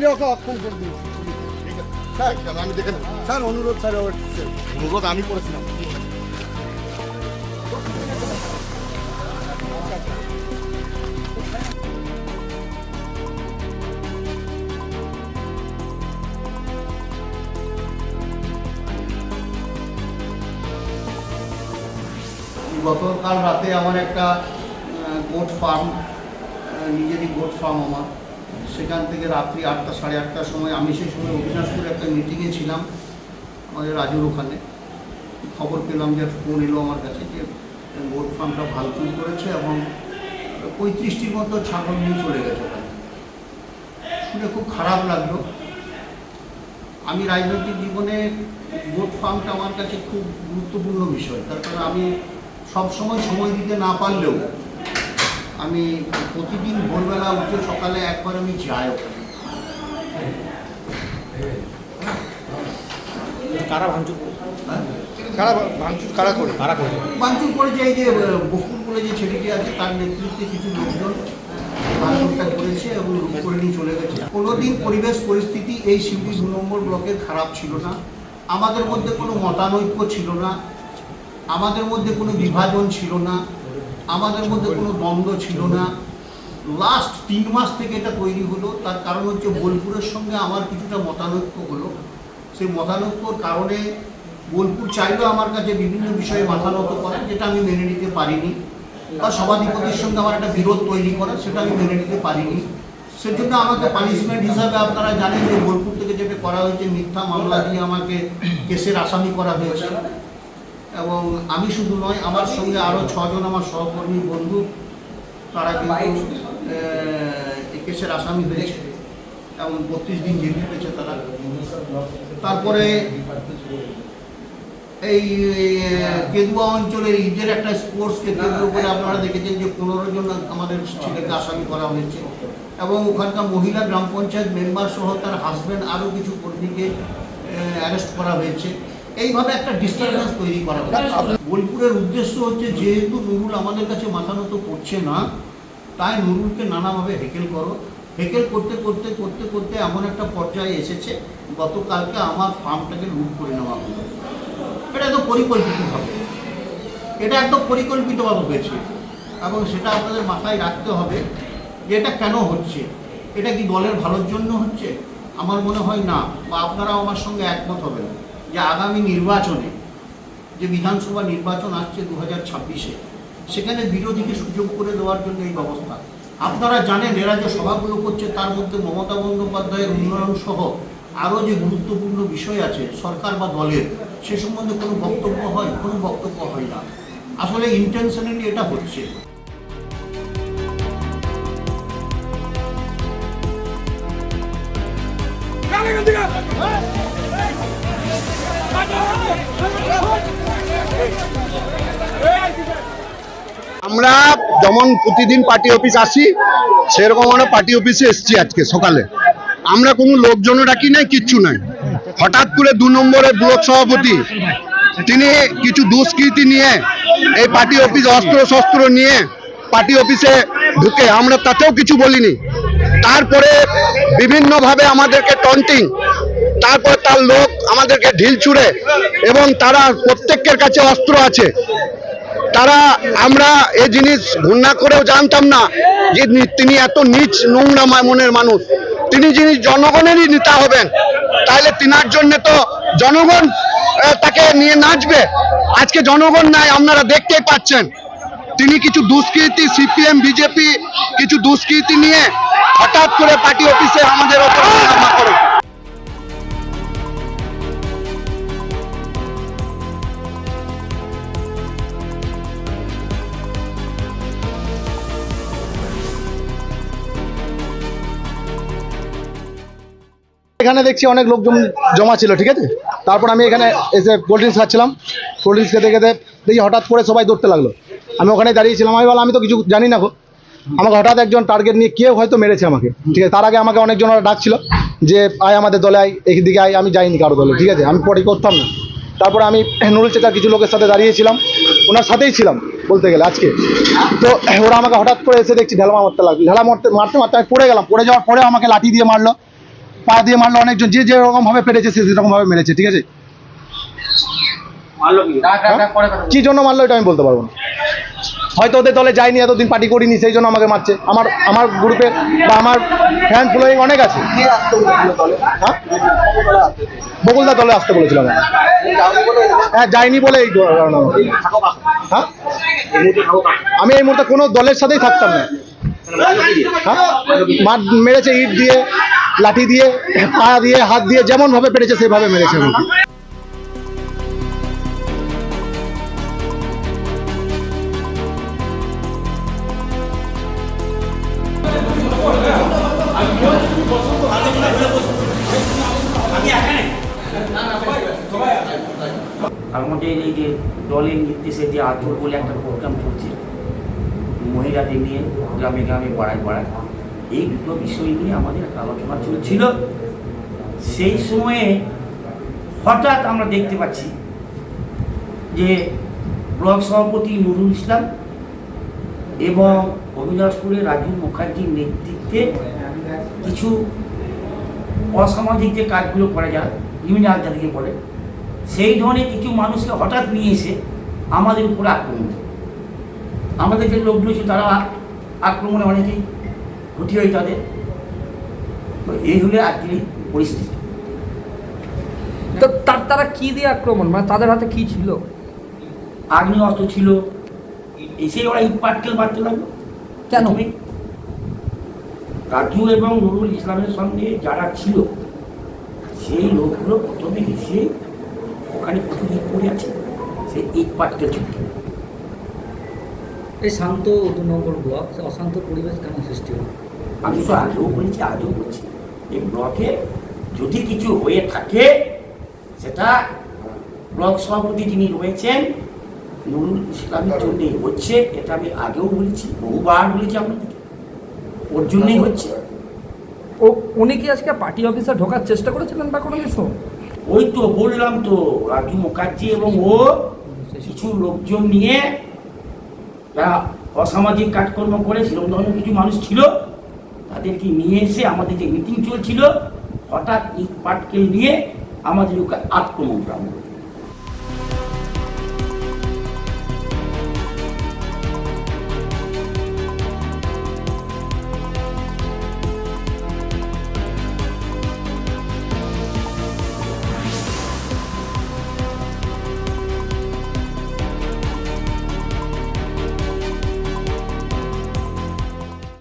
এক্ষুনি ওকে অক্ষম করে দিয়েছি। স্যার আমি দেখে নেব। স্যার অনুরোধ স্যার, অনুরোধ আমি করেছিলাম। গতকাল রাতে আমার একটা গোট ফার্ম, নিজেরই গোট ফার্ম আমার, সেখান থেকে রাত্রি 8টা সাড়ে 8টার সময় আমি সেই সময় অবিনাশপুরে একটা মিটিংয়ে ছিলাম আমাদের রাজুর ওখানে। খবর পেলাম যে ফোন এলো আমার কাছে যে গোট ফার্মটা ভাঙচুর করেছে এবং 35টির মতো ছাগল নিয়ে চলে গেছে ওখানে। শুনে খুব খারাপ লাগলো। আমি রাজনৈতিক জীবনে গোট ফার্মটা আমার কাছে খুব গুরুত্বপূর্ণ বিষয়, তার কারণ আমি সবসময় সময় দিতে না পারলেও আমি প্রতিদিন ভোরবেলা উঠে সকালে একবার আমি যাই ওখানে। কারা ভাঙচুর ভাঙচুর করে যে এই যে বকুল বলে যে ছেলেটি আছে তার নেতৃত্বে কিছু লোকজন ভাঙচুরটা করেছে এবং লুট করে নিয়ে চলে গেছে। কোনোদিন পরিবেশ পরিস্থিতি এই শিউলি 2 নম্বর ব্লকের খারাপ ছিল না। আমাদের মধ্যে কোনো মতানৈক্য ছিল না, আমাদের মধ্যে কোনো বিভাজন ছিল না, আমাদের মধ্যে কোনো দ্বন্দ্ব ছিল না। লাস্ট 3 মাস থেকে এটা তৈরি হলো। তার কারণ হচ্ছে বোলপুরের সঙ্গে আমার কিছুটা মতানৈক্য হলো। সেই মতানৈক্যর কারণে বোলপুর চাইলেও আমার কাছে বিভিন্ন বিষয়ে মাথা নত করা, যেটা আমি মেনে নিতে পারিনি, বা সভাধিপতির সঙ্গে আমার একটা বিরোধ তৈরি করা, সেটা আমি মেনে নিতে পারিনি। সেজন্য আমাকে পানিশমেন্ট হিসাবে আপনারা জানেন যে বোলপুর থেকে যেটা করা হয়েছে, মিথ্যা মামলা দিয়ে আমাকে কেসের আসামি করা হয়েছে। এবং আমি শুধু নয়, আমার সঙ্গে আরও 6 জন আমার সহকর্মী বন্ধু, তারা কিন্তু কেসের আসামি হয়েছে এবং 32 দিন জেল খেটেছে তারা। তারপরে এই কেদুয়া অঞ্চলের ঈদের একটা স্পোর্টসকে কেন্দ্র করে আপনারা দেখেছেন যে 15 জন আমাদের ছেলেকে আসামি করা হয়েছে এবং ওখানকার মহিলা গ্রাম পঞ্চায়েত মেম্বার সহ তার হাজব্যান্ড আরও কিছু কর্মীকে অ্যারেস্ট করা হয়েছে। এইভাবে একটা ডিস্টারবেন্স তৈরি করা হচ্ছে। বোলপুরের উদ্দেশ্য হচ্ছে, যেহেতু নুরুল আমাদের কাছে মাথা নত করছে না, তাই নুরুলকে নানাভাবে হেকেল করো। হেকেল করতে করতে করতে করতে এমন একটা পর্যায়ে এসেছে, গতকালকে আমার ফার্মটাকে লুট করে নেওয়া হলো। এটা তো পরিকল্পিতভাবে, এটা একদম পরিকল্পিতভাবে হয়েছে এবং সেটা আপনাদের মাথায় রাখতে হবে যে এটা কেন হচ্ছে। এটা কি দলের ভালোর জন্য হচ্ছে? আমার মনে হয় না, বা আপনারাও আমার সঙ্গে একমত হবেন যে আগামী নির্বাচনে, যে বিধানসভা নির্বাচন আসছে 2026-এ, সেখানে বিরোধীকে সুযোগ করে দেওয়ার জন্য এই ব্যবস্থা। আপনারা জানেন এরা যে সভাগুলো করছে তার মধ্যে মমতা বন্দ্যোপাধ্যায়ের উন্নয়ন সহ আরও যে গুরুত্বপূর্ণ বিষয় আছে সরকার বা দলের, সে সম্বন্ধে কোনো বক্তব্য হয়? কোনো বক্তব্য হয় না। আসলে ইন্টেনশনালি এটা হচ্ছে। আমরা যেমন প্রতিদিন পার্টি অফিস আসি, সেরকম আমরা পার্টি অফিসে এসেছি আজকে সকালে। আমরা কোনো লোকজন ডাকি নাই, কিচ্ছু নাই। হঠাৎ করে 2 নম্বরের ব্লক সভাপতি তিনি কিছু দুষ্কৃতী নিয়ে এই পার্টি অফিস অস্ত্র শস্ত্র নিয়ে পার্টি অফিসে ঢুকে, আমরা তাতেও কিছু বলিনি। তারপরে বিভিন্নভাবে আমাদেরকে টন্টিং, তারপর তার লোক আমাদেরকে ঢিল ছুঁড়ে, এবং তারা প্রত্যেকের কাছে অস্ত্র আছে। তারা, আমরা এই জিনিস ঘৃণা করেও জানতাম না যে তিনি এত নীচ নোংরা মনের মানুষ। তিনি যিনি জনগণেরই নেতা হবেন, তাহলে তিনার জন্য তো জনগণ তাকে নিয়ে নাচবে। আজকে জনগণ নাই, আপনারা দেখতেই পাচ্ছেন। তিনি কিছু দুষ্কৃতী, সিপিএম বিজেপি কিছু দুষ্কৃতী নিয়ে হঠাৎ করে পার্টি অফিসে আমাদের ওপর হামলা করে। এখানে দেখছি অনেক লোকজন জমা ছিল, ঠিক আছে। তারপর আমি এখানে এসে কোল্ড ড্রিঙ্কস খাচ্ছিলাম। কোল্ড ড্রিঙ্কস খেতে খেতে দেখি হঠাৎ করে সবাই দৌড়তে লাগলো। আমি ওখানে দাঁড়িয়েছিলাম। আমি বললাম আমি তো কিছু জানি না গো। আমাকে হঠাৎ একজন টার্গেট নিয়ে কেউ হয়তো মেরেছে আমাকে, ঠিক আছে। তার আগে আমাকে অনেকজন ওরা ডাকছিল যে আয় আমাদের দলে আয়, এইদিকে আয়। আমি যাইনি কারো দলে, ঠিক আছে। আমি পরে করতাম না। তারপরে আমি নুরুল চেকার কিছু লোকের সাথে দাঁড়িয়েছিলাম, ওনার সাথেই ছিলাম বলতে গেলে আজকে। তো ওরা আমাকে হঠাৎ করে এসে দেখছি ঢেলা মারতে লাগলো। ঢেলা মারতে মারতে মারতে আমি পড়ে গেলাম। পড়ে যাওয়ার পরে আমাকে লাঠি দিয়ে মারলো। পা দিয়ে মারলো অনেকজন, যে যেরকম ভাবে পেরেছে সে সেরকম ভাবে মেরেছে, ঠিক আছে। কি জন্য মারলো এটা আমি বলতে পারবো না, হয়তো ওদের দলে যায়নি, এতদিন পার্টি করিনি, সেই জন্য আমাকে মারছে। আমার গ্রুপে বা আমার ফ্যান ফলোয়িং অনেক আছে। হ্যাঁ, বকুলদা দলে আসতে বলেছিলাম। হ্যাঁ, যাইনি বলে এই কারণে। হ্যাঁ, আমি এই মুহূর্তে কোনো দলের সাথেই থাকতাম না। হ্যাঁ, মেরেছে ইট দিয়ে, লাঠি দিয়ে, পা দিয়ে, হাত দিয়ে, যেমন ভাবে পেরেছে সেভাবে মেরেছে আমাকে। আমাদের এই যে দলের নির্দেশে যে আজর বলে একটা প্রোগ্রাম চলছে মহিলাদের নিয়ে গ্রামে গ্রামে পাড়ায় পাড়ায়, এই দুটো বিষয় নিয়ে আমাদের একটা আলোচনা চলছিল। সেই সময়ে হঠাৎ আমরা দেখতে পাচ্ছি যে ব্লক সভাপতি নুরুল ইসলাম এবং অবিনাশপুরের রাজু মুখার্জির নেতৃত্বে কিছু অসামাজিক যে কাজগুলো করা যায়, ক্রিমিনাল যাদেরকে বলে, সেই ধরনের কিছু মানুষকে হঠাৎ নিয়ে এসে আমাদের উপরে আক্রমণ করে। আমাদের যে লোকগুলো ছিল তারা আক্রমণে অনেকেই ক্ষতি হয় তাদের। তো এই হলে আজকের এই পরিস্থিতি। তো তারা কি দিয়ে আক্রমণ, মানে তাদের হাতে কি ছিল? আগ্নেয় অস্ত্র ছিল, এসে ওরা ইট পাটকেল মারতে লাগলো। কেন? রাজু এবং নুরুল ইসলামের সঙ্গে যারা ছিল সেই লোকগুলো প্রথমে এসে ওখানে প্রচুর ইট পড়ে আছে, সেই ইট পাটকেল ছুটে। এই শান্ত 2 নম্বর ব্লক, অশান্ত পরিবেশ কেন সৃষ্টি হলো? আমি তো আগেও বলেছি, আজও বলছি, এই ব্লকে যদি কিছু হয়ে থাকে সেটা ব্লক সভাপতি যিনি রয়েছেন নুরুল ইসলামের জন্যই হচ্ছে। এটা আমি আগেও বলেছি, বহুবার বলেছি আপনাদেরকে, ওর জন্যই হচ্ছে। উনি কি আজকে পার্টি অফিসে ঢোকার চেষ্টা করেছিলেন বা কোনো কিছু? ওই তো বললাম তো, রাজু মুখার্জি এবং ও কিছু লোকজন নিয়ে যারা অসামাজিক কাজকর্ম করে সেরকম ধরনের কিছু মানুষ ছিল, তাদেরকে নিয়ে এসে আমাদের যে মিটিং চলছিল হঠাৎ ইট পাটকেল নিয়ে আমাদের ওকে আক্রমণ করা।